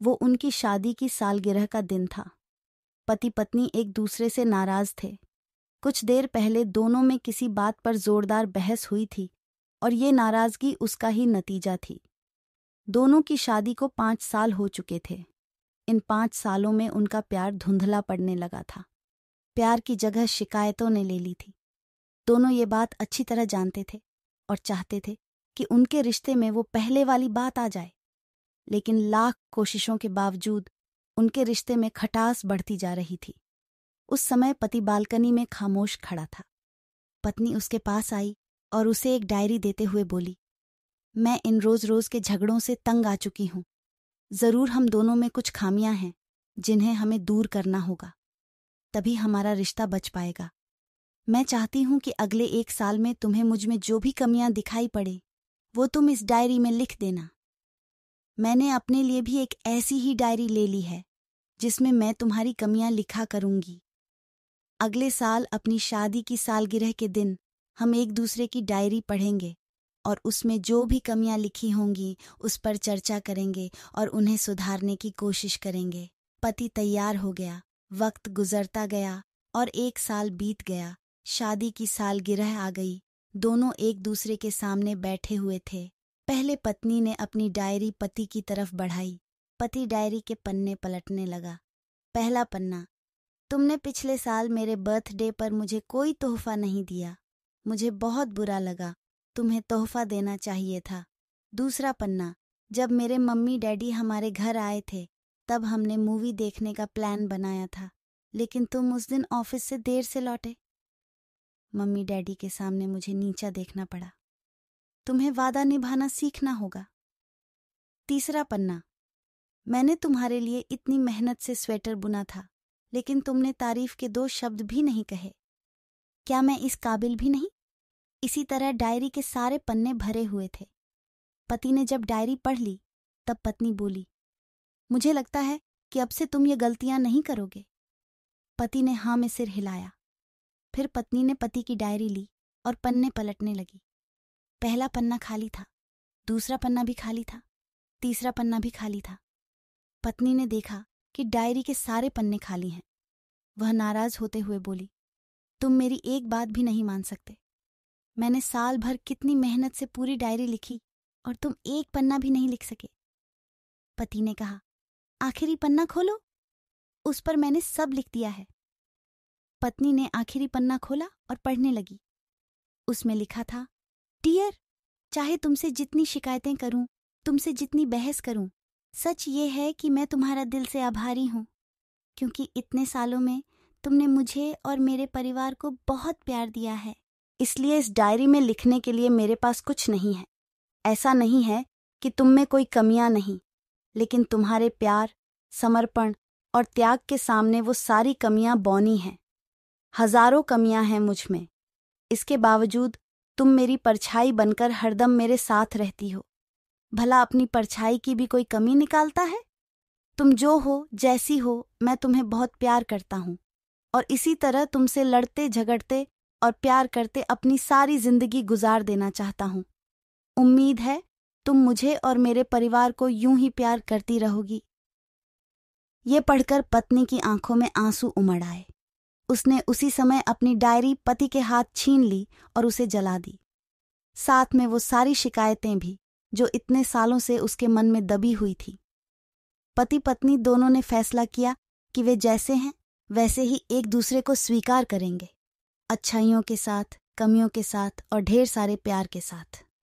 वो उनकी शादी की सालगिरह का दिन था। पति पत्नी एक दूसरे से नाराज थे। कुछ देर पहले दोनों में किसी बात पर जोरदार बहस हुई थी और ये नाराजगी उसका ही नतीजा थी। दोनों की शादी को 5 साल हो चुके थे। इन 5 सालों में उनका प्यार धुंधला पड़ने लगा था। प्यार की जगह शिकायतों ने ले ली थी। दोनों ये बात अच्छी तरह जानते थे और चाहते थे कि उनके रिश्ते में वो पहले वाली बात आ जाए, लेकिन लाख कोशिशों के बावजूद उनके रिश्ते में खटास बढ़ती जा रही थी। उस समय पति बालकनी में खामोश खड़ा था। पत्नी उसके पास आई और उसे एक डायरी देते हुए बोली, मैं इन रोज रोज के झगड़ों से तंग आ चुकी हूं। जरूर हम दोनों में कुछ खामियां हैं जिन्हें हमें दूर करना होगा, तभी हमारा रिश्ता बच पाएगा। मैं चाहती हूं कि अगले 1 साल में तुम्हें मुझ में जो भी कमियां दिखाई पड़े वो तुम इस डायरी में लिख देना। मैंने अपने लिए भी एक ऐसी ही डायरी ले ली है जिसमें मैं तुम्हारी कमियां लिखा करूंगी। अगले साल अपनी शादी की सालगिरह के दिन हम एक दूसरे की डायरी पढ़ेंगे और उसमें जो भी कमियां लिखी होंगी उस पर चर्चा करेंगे और उन्हें सुधारने की कोशिश करेंगे। पति तैयार हो गया। वक्त गुजरता गया और 1 साल बीत गया। शादी की सालगिरह आ गई। दोनों एक दूसरे के सामने बैठे हुए थे। पहले पत्नी ने अपनी डायरी पति की तरफ बढ़ाई। पति डायरी के पन्ने पलटने लगा। पहला पन्ना, तुमने पिछले साल मेरे बर्थडे पर मुझे कोई तोहफा नहीं दिया। मुझे बहुत बुरा लगा। तुम्हें तोहफा देना चाहिए था। दूसरा पन्ना, जब मेरे मम्मी डैडी हमारे घर आए थे तब हमने मूवी देखने का प्लान बनाया था, लेकिन तुम उस दिन ऑफिस से देर से लौटे। मम्मी डैडी के सामने मुझे नीचा देखना पड़ा। तुम्हें वादा निभाना सीखना होगा। तीसरा पन्ना, मैंने तुम्हारे लिए इतनी मेहनत से स्वेटर बुना था, लेकिन तुमने तारीफ के 2 शब्द भी नहीं कहे। क्या मैं इस काबिल भी नहीं? इसी तरह डायरी के सारे पन्ने भरे हुए थे। पति ने जब डायरी पढ़ ली तब पत्नी बोली, मुझे लगता है कि अब से तुम ये गलतियां नहीं करोगे। पति ने हाँ में सिर हिलाया। फिर पत्नी ने पति की डायरी ली और पन्ने पलटने लगी। पहला पन्ना खाली था, दूसरा पन्ना भी खाली था, तीसरा पन्ना भी खाली था। पत्नी ने देखा कि डायरी के सारे पन्ने खाली हैं। वह नाराज होते हुए बोली, तुम मेरी एक बात भी नहीं मान सकते। मैंने साल भर कितनी मेहनत से पूरी डायरी लिखी और तुम एक पन्ना भी नहीं लिख सके। पति ने कहा, आखिरी पन्ना खोलो, उस पर मैंने सब लिख दिया है। पत्नी ने आखिरी पन्ना खोला और पढ़ने लगी। उसमें लिखा था, डियर, चाहे तुमसे जितनी शिकायतें करूं, तुमसे जितनी बहस करूं, सच ये है कि मैं तुम्हारा दिल से आभारी हूं, क्योंकि इतने सालों में तुमने मुझे और मेरे परिवार को बहुत प्यार दिया है। इसलिए इस डायरी में लिखने के लिए मेरे पास कुछ नहीं है। ऐसा नहीं है कि तुम में कोई कमियां नहीं, लेकिन तुम्हारे प्यार, समर्पण और त्याग के सामने वो सारी कमियां बौनी हैं। हजारों कमियां हैं मुझ में। इसके बावजूद तुम मेरी परछाई बनकर हरदम मेरे साथ रहती हो। भला अपनी परछाई की भी कोई कमी निकालता है? तुम जो हो, जैसी हो, मैं तुम्हें बहुत प्यार करता हूँ और इसी तरह तुमसे लड़ते झगड़ते और प्यार करते अपनी सारी जिंदगी गुजार देना चाहता हूँ। उम्मीद है तुम मुझे और मेरे परिवार को यूं ही प्यार करती रहोगी। ये पढ़कर पत्नी की आंखों में आंसू उमड़ आए। उसने उसी समय अपनी डायरी पति के हाथ छीन ली और उसे जला दी। साथ में वो सारी शिकायतें भी जो इतने सालों से उसके मन में दबी हुई थी। पति पत्नी दोनों ने फैसला किया कि वे जैसे हैं वैसे ही एक दूसरे को स्वीकार करेंगे, अच्छाइयों के साथ, कमियों के साथ और ढेर सारे प्यार के साथ।